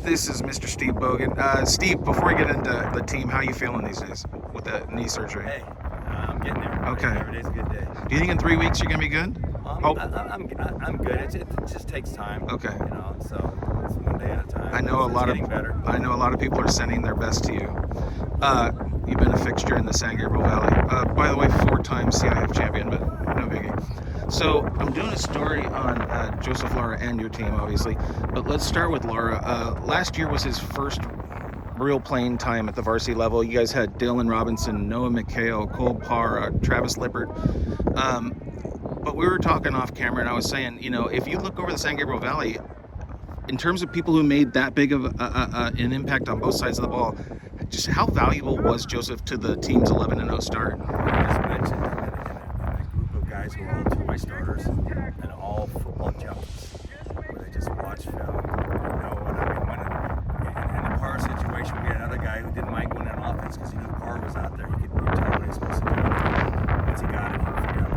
This is Mr. Steve Bogan. Steve, before we get into the team, how you feeling these days with the knee surgery? Hey, I'm getting there. Okay. Every day's a good day. Do you think in 3 weeks you're gonna be good? I'm good. It just takes time. Okay. So it's one day at a time. I know It's getting better. I know a lot of people are sending their best to you. You've been a fixture in the San Gabriel Valley. By the way, 4-time CIF champion, but no biggie. So I'm doing a story on Joseph Lara and your team, obviously. But let's start with Lara. Last year was his first real playing time at the varsity level. You guys had Dylan Robinson, Noah McHale, Cole Parr, Travis Lippert. But we were talking off camera, and I was saying, if you look over the San Gabriel Valley, in terms of people who made that big of an impact on both sides of the ball, just how valuable was Joseph to the team's 11-0 start? I just mentioned in a group of guys who are all two-way starters and all football junkies, where they just watch film. In the Parr situation, we had another guy who didn't mind going on offense because he knew Parr was out there. You could tell what he was supposed to do. Once he got it, he figured out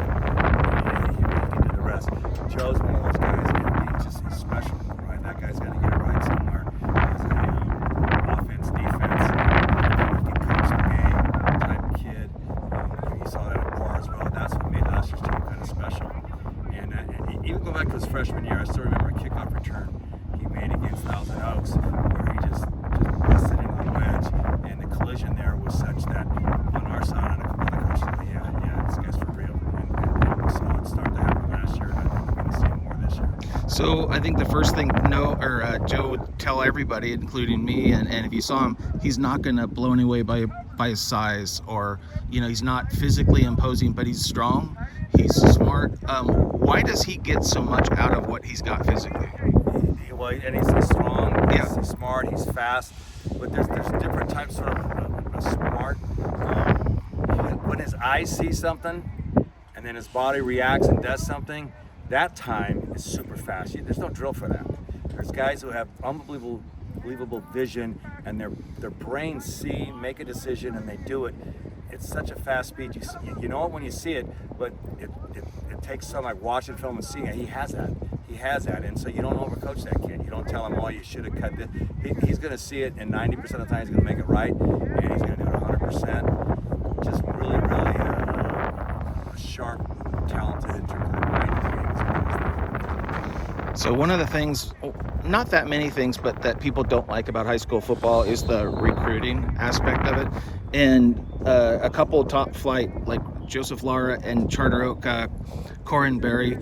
he could do the rest. Joe's one of those guys. He's special, right? That guy's got to get it right somewhere. He's an offense, defense, he can coach the game type kid. You saw that in Parr as well. That's what made last year's team kind of special. And even going back to his freshman year, I still remember a kickoff return he made against Thousand Oaks, where he just was sitting on the wedge, and the collision there was such that on our side and a couple other coaches said, yeah, this guy's for real. And we saw it start to happen last year, and I think we're going to see it more this year. So I think the first thing Joe would tell everybody, including me, and if you saw him, he's not going to blow away by his size, or he's not physically imposing, but he's strong, he's smart. Why does he get so much out of what he's got physically? Well, and he's strong, Yeah. he's smart, he's fast, but there's different types of smart. When his eyes see something, and then his body reacts and does something, that time is super fast. There's no drill for that. There's guys who have unbelievable vision, and their brains see, make a decision, and they do it. It's such a fast speed. You know it when you see it, but it takes some like watching film and seeing it. He has that, and so you don't overcoach that kid. You don't tell him, you should have cut this. He's going to see it, and 90% of the time he's going to make it right, and he's going to do it 100%. Just really a sharp, talented in terms of the mind game. So one of the things, not that many things, but that people don't like about high school football is the recruiting aspect of it. And a couple top flight like Joseph Lara and Charter Oak, Corin Berry,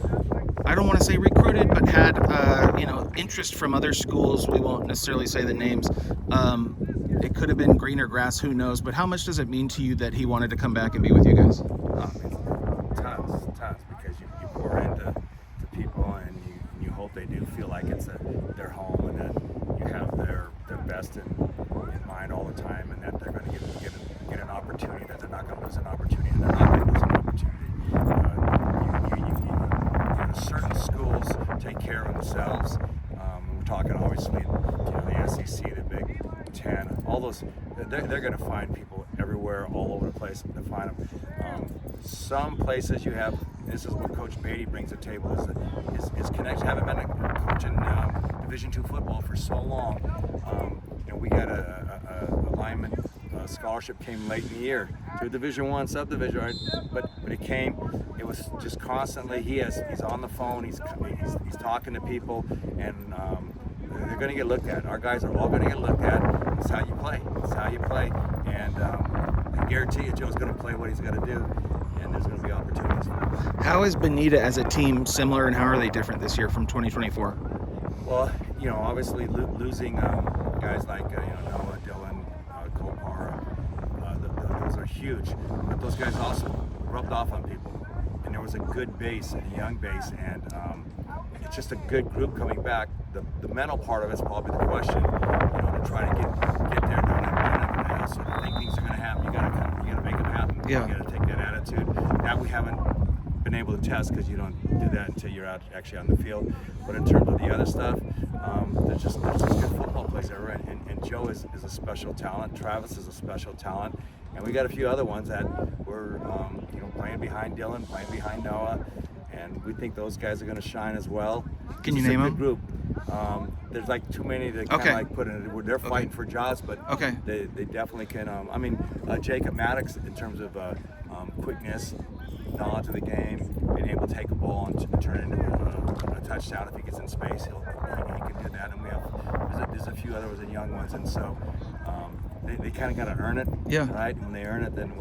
I don't want to say recruited, but had interest from other schools. We won't necessarily say the names. It could have been greener grass, who knows? But how much does it mean to you that he wanted to come back and be with you guys? Tons, because you pour into people, and you hope they do feel like it's their home, and that you have their best in mind all the time, and that they're going to get an opportunity, that they're not going to lose an opportunity, and they're not going to lose an opportunity. Certain schools take care of themselves. We're talking obviously, the SEC, the Big Ten, all those. They're going to find people everywhere, all over the place to find them. Some places you have. This is what Coach Beatty brings to the table: is connection. Haven't been a coach in Division II football for so long. We got a lineman scholarship came late in the year to a Division I subdivision, right? But it came. It was just constantly. He's on the phone. He's talking to people, and they're going to get looked at. Our guys are all going to get looked at. It's how you play. And I guarantee you, Joe's going to play what he's got to do, and there's going to be opportunities for him. How is Bonita as a team similar, and how are they different this year from 2024? Well, obviously losing guys like Noah, Dylan, Cole Parr, those are huge. But those guys also rubbed off on people, and there was a good base, a young base, and it's just a good group coming back. The mental part of it's probably the question, to try to get there, doing it. So I think things are going to happen. You got to make them happen. Yeah. You got to take that attitude. That we haven't been able to test, because you don't do that until you're out actually on the field. But in terms of the other stuff, there's just good football players everywhere, and Joe is a special talent. Travis is a special talent, and we got a few other ones that were playing behind Dylan, playing behind Noah, and we think those guys are going to shine as well. Can you It's a name good them? group. There's like too many that kind of Okay. like put in. They're fighting for jobs, but Okay. they definitely can. I mean, Jacob Maddox in terms of quickness, knowledge of the game, being able to take a ball and turn it into a touchdown if he gets in space, he can do that. And we have there's a few others and young ones, and so they kind of got to earn it. Yeah. Right. When they earn it, then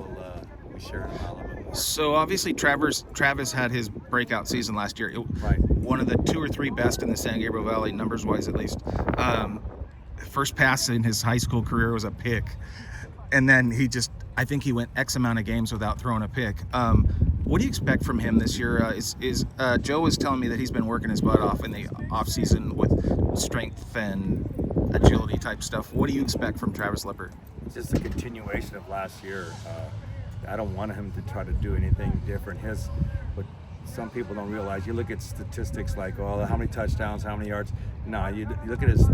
we share it a little bit more. So obviously Travis had his breakout season last year. Right. One of the 2 or 3 best in the San Gabriel Valley, numbers-wise at least. First pass in his high school career was a pick, and then I think he went X amount of games without throwing a pick. What do you expect from him this year? Joe was telling me that he's been working his butt off in the off season with strength and agility type stuff. What do you expect from Travis Lippert? It's just a continuation of last year. I don't want him to try to do anything different. But some people don't realize. You look at statistics like, how many touchdowns, how many yards. No, you look at his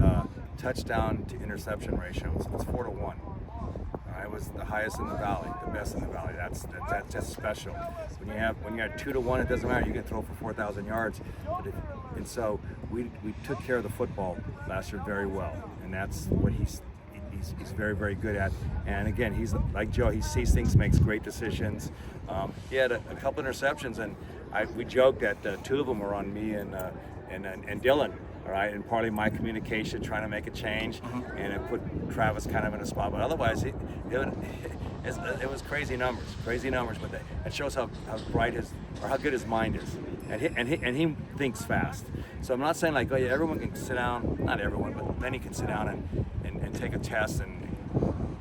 touchdown to interception ratio. It's 4-1. It was the highest in the valley, the best in the valley. That's special. When you're at 2-1, it doesn't matter. You can throw for 4,000 yards. And so we took care of the football last year very well, and that's what he's very, very good at. And again, he's like Joe. He sees things, makes great decisions. He had a couple interceptions, and we joked that 2 of them were on me and Dylan. All right, and partly my communication, trying to make a change, and it put Travis kind of in a spot. But otherwise, it was crazy numbers. But it shows how bright how good his mind is, and he thinks fast. So I'm not saying like, everyone can sit down. Not everyone, but then he can sit down and take a test and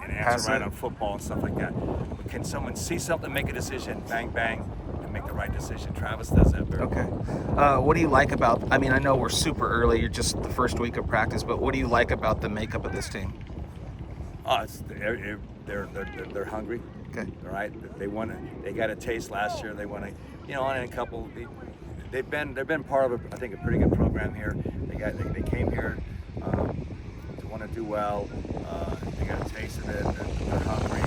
answer right on football and stuff like that. But can someone see something, make a decision, bang bang, and make the right decision? Travis does that very well. What do you like about? I mean, I know we're super early. You're just the first week of practice, but what do you like about the makeup of this team? They're hungry. Okay. All right. They got a taste last year. They want to, and a couple. They've been part of I think a pretty good program here. They came here to want to do well. They got a taste of it. They're hungry.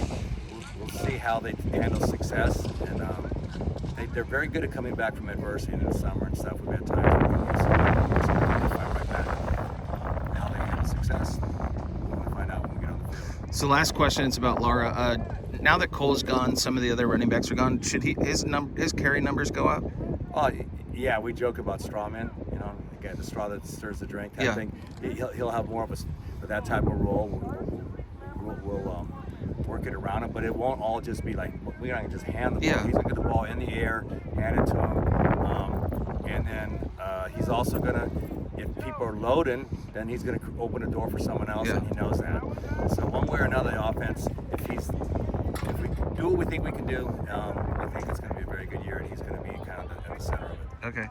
We'll see how they handle success, and they're very good at coming back from adversity in the summer and stuff. We've had times where we fight right back. How they handle success, we'll find out when we get on the field. So last question is about Lara. Now that Cole's gone, some of the other running backs are gone. Should his carry numbers go up? Oh yeah, we joke about straw men. The straw that stirs the drink. I think he'll have more of that type of role. We'll work it around him, but it won't all just be like we're not gonna just hand the ball. He's gonna get the ball in the air, hand it to him, and then he's also gonna, if people are loading, then he's gonna open a door for someone else, and he knows that. So one way or another, the offense, if we do what we think we can do, I think it's gonna be a very good year, and he's gonna be kind of in the center of it. Okay.